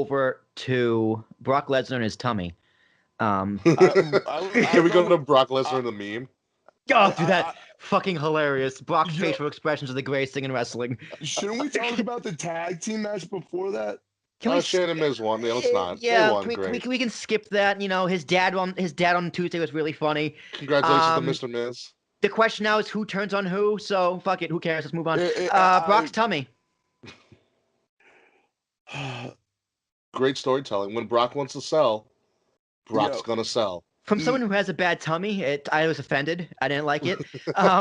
over to Brock Lesnar and his tummy. Can I we go go. to Brock Lesnar and the meme? Oh, dude, that fucking hilarious. Brock's facial expressions are the greatest thing in wrestling. Shouldn't we talk about the tag team match before that? Can we? Shane and Miz won. Yeah, let's not. They Yeah, won. we Great. can skip that. You know, his dad on Tuesday was really funny. Congratulations to Mr. Miz. The question now is who turns on who. So fuck it. Who cares? Let's move on. Brock's tummy. Great storytelling. When Brock wants to sell, Brock's gonna sell. From someone who has a bad tummy, I was offended. I didn't like it. But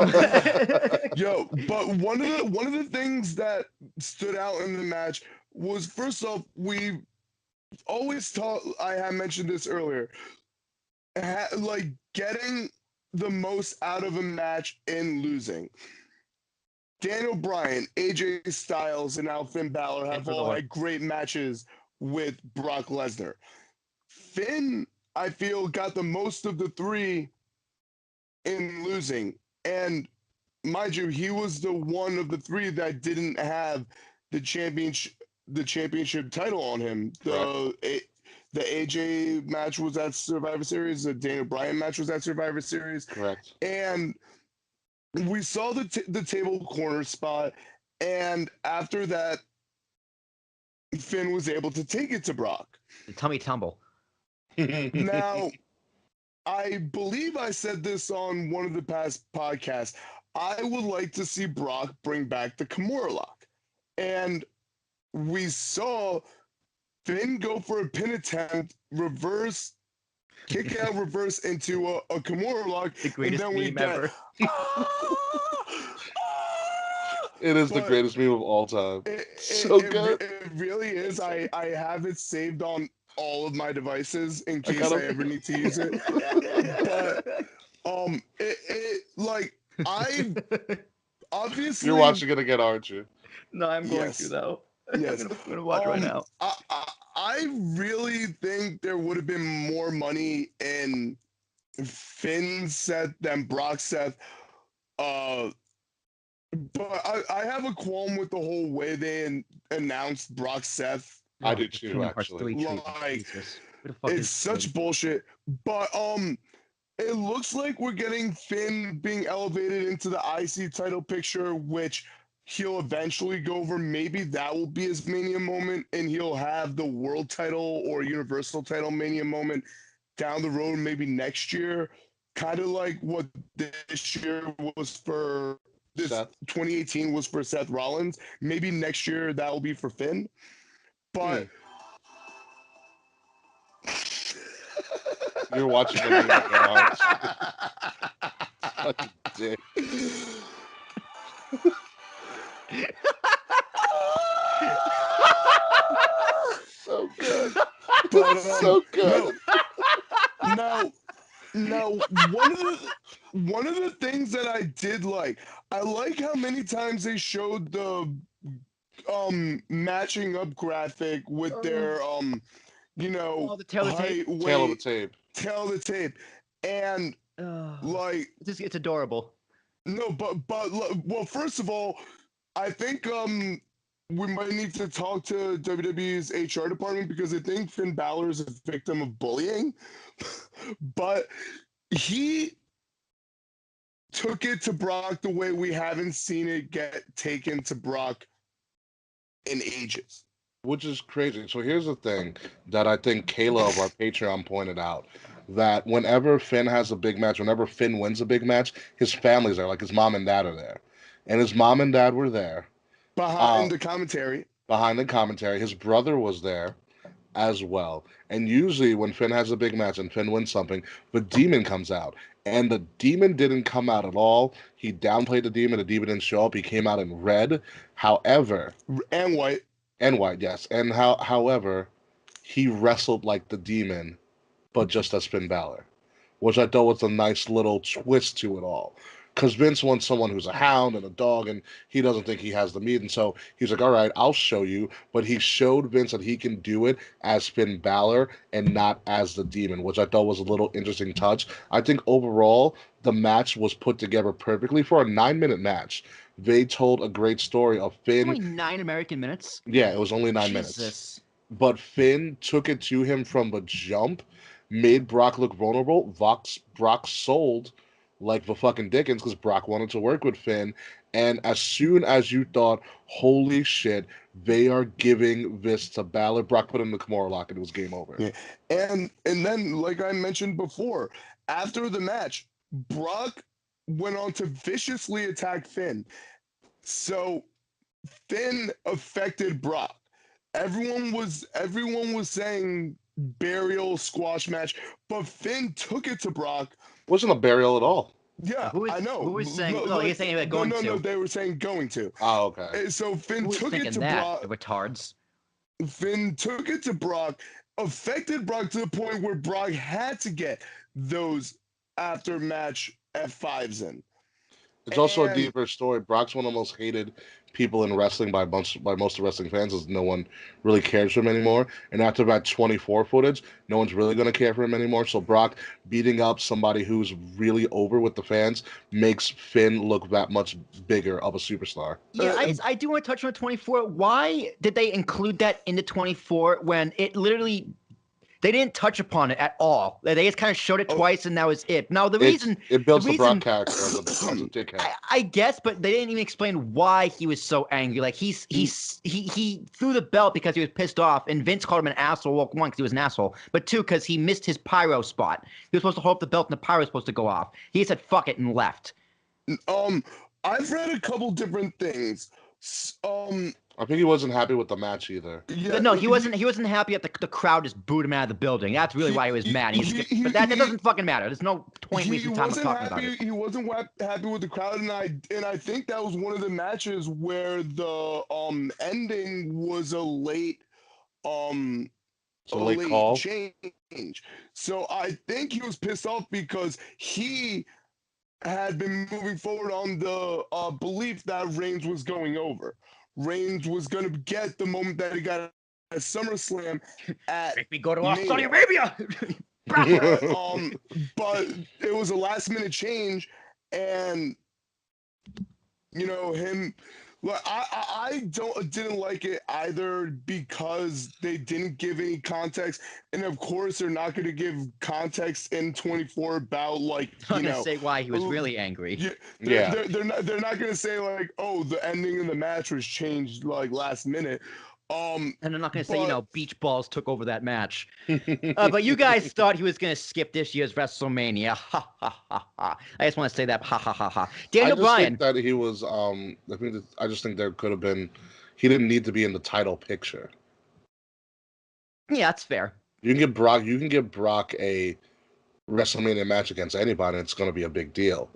one of the things that stood out in the match was, first off, we always talk. I have mentioned this earlier. Like getting the most out of a match and losing. Daniel Bryan, AJ Styles, and now Finn Balor have all had great matches with Brock Lesnar. Finn, I feel, got the most of the three in losing. And mind you, he was the one of the three that didn't have the championship title on him. The AJ match was at Survivor Series. The Daniel Bryan match was at Survivor Series. Correct. And we saw the table corner spot. And after that, Finn was able to take it to Brock. The tummy tumble. Now, I believe I said this on one of the past podcasts. I would like to see Brock bring back the Kimura lock. And we saw Finn go for a pin attempt, kick out reverse into a Kimura lock. The greatest meme ever. It is the greatest meme of all time. So good. It really is. I have it saved on all of my devices in case I ever need to use it. But like I obviously you're watching it again, aren't you? No, I'm going to though. Yes. I'm gonna watch right now. I really think there would have been more money in Finn Seth than Brock Seth. But I have a qualm with the whole way they announced Brock Seth. I do too, actually. Like, it's such bullshit. But it looks like we're getting Finn being elevated into the IC title picture, which he'll eventually go over. Maybe that will be his Mania moment, and he'll have the world title or Universal title Mania moment down the road, maybe next year. Kind of like what this year was for. This Seth. 2018 was for Seth Rollins. Maybe next year that will be for Finn. But you're watching the movie right now. Fucking dick. So good. But, so good. Now, one of the things that I did like, I like how many times they showed the matching up graphic with their the tail of the tape, and like it's adorable. No, but well, first of all, I think we might need to talk to WWE's HR department because I think Finn Balor is a victim of bullying. But he took it to Brock the way we haven't seen it get taken to Brock in ages. Which is crazy. So here's the thing that I think Kayla of our Patreon pointed out, that whenever Finn has a big match, whenever Finn wins a big match, his family's there, like his mom and dad are there. And his mom and dad were there. Behind the commentary. Behind the commentary. His brother was there as well. And usually when Finn has a big match and Finn wins something, the Demon comes out. And the Demon didn't come out at all. He downplayed the Demon. The Demon didn't show up. He came out in red. However... And white. And white, yes. And however, he wrestled like the Demon, but just as Finn Balor. Which I thought was a nice little twist to it all. Because Vince wants someone who's a hound and a dog, and he doesn't think he has the meat. And so he's like, all right, I'll show you. But he showed Vince that he can do it as Finn Balor and not as the Demon, which I thought was a little interesting touch. I think overall, the match was put together perfectly for a 9-minute match. They told a great story of Finn. Only 9 American minutes? Yeah, it was only 9 minutes. but Finn took it to him from the jump, made Brock look vulnerable. Brock sold like the fucking Dickens because Brock wanted to work with Finn. And as soon as you thought, holy shit, they are giving this to Balor, Brock put in the Kimura lock and it was game over. Yeah. And then, like I mentioned before, after the match, Brock went on to viciously attack Finn. So Finn affected Brock. Everyone was saying burial squash match, but Finn took it to Brock. It wasn't a burial at all. Yeah, I know. Who was saying? No, you're saying about going to. No, they were saying going to. Oh, okay. So Finn Who was took it thinking to that? Brock. The retards. Finn took it to Brock, affected Brock to the point where Brock had to get those after match F5s in. It's also a deeper story. Brock's one of the most hated people in wrestling by most of wrestling fans, as no one really cares for him anymore. And after that 24 footage, no one's really going to care for him anymore. So Brock beating up somebody who's really over with the fans makes Finn look that much bigger of a superstar. Yeah, I do want to touch on 24. Why did they include that in the 24 when it literally... They didn't touch upon it at all. They just kind of showed it twice, and that was it. Now, the reason... It builds the Brock character as a dickhead. I guess, but they didn't even explain why he was so angry. Like, he threw the belt because he was pissed off, and Vince called him an asshole. Well, one, because he was an asshole, but two, because he missed his pyro spot. He was supposed to hold up the belt, and the pyro was supposed to go off. He said, fuck it, and left. I've read a couple different things. I think he wasn't happy with the match either. Yeah, no, he wasn't happy that the crowd just booed him out of the building. That's really why he was mad. But that doesn't fucking matter. There's no point wasting time of talking about it. He wasn't happy with the crowd, and I think that was one of the matches where the ending was a late call change. So I think he was pissed off because he had been moving forward on the belief that Reigns was going over. Reigns was going to get the moment that he got a SummerSlam at Make me go to Saudi Arabia. but it was a last minute change, and you know him. Well, I didn't like it either because they didn't give any context, and of course they're not going to give context in 24 about like I'm gonna say why he was really angry. They're not going to say like, oh, the ending of the match was changed like last minute. And they're not going to say, beach balls took over that match. But you guys thought he was going to skip this year's WrestleMania. Ha, ha, ha, ha. I just want to say that. Ha, ha, ha, ha. Daniel Bryan. I think that he was, I just think there could have been, he didn't need to be in the title picture. Yeah, that's fair. You can give Brock a WrestleMania match against anybody, and it's going to be a big deal.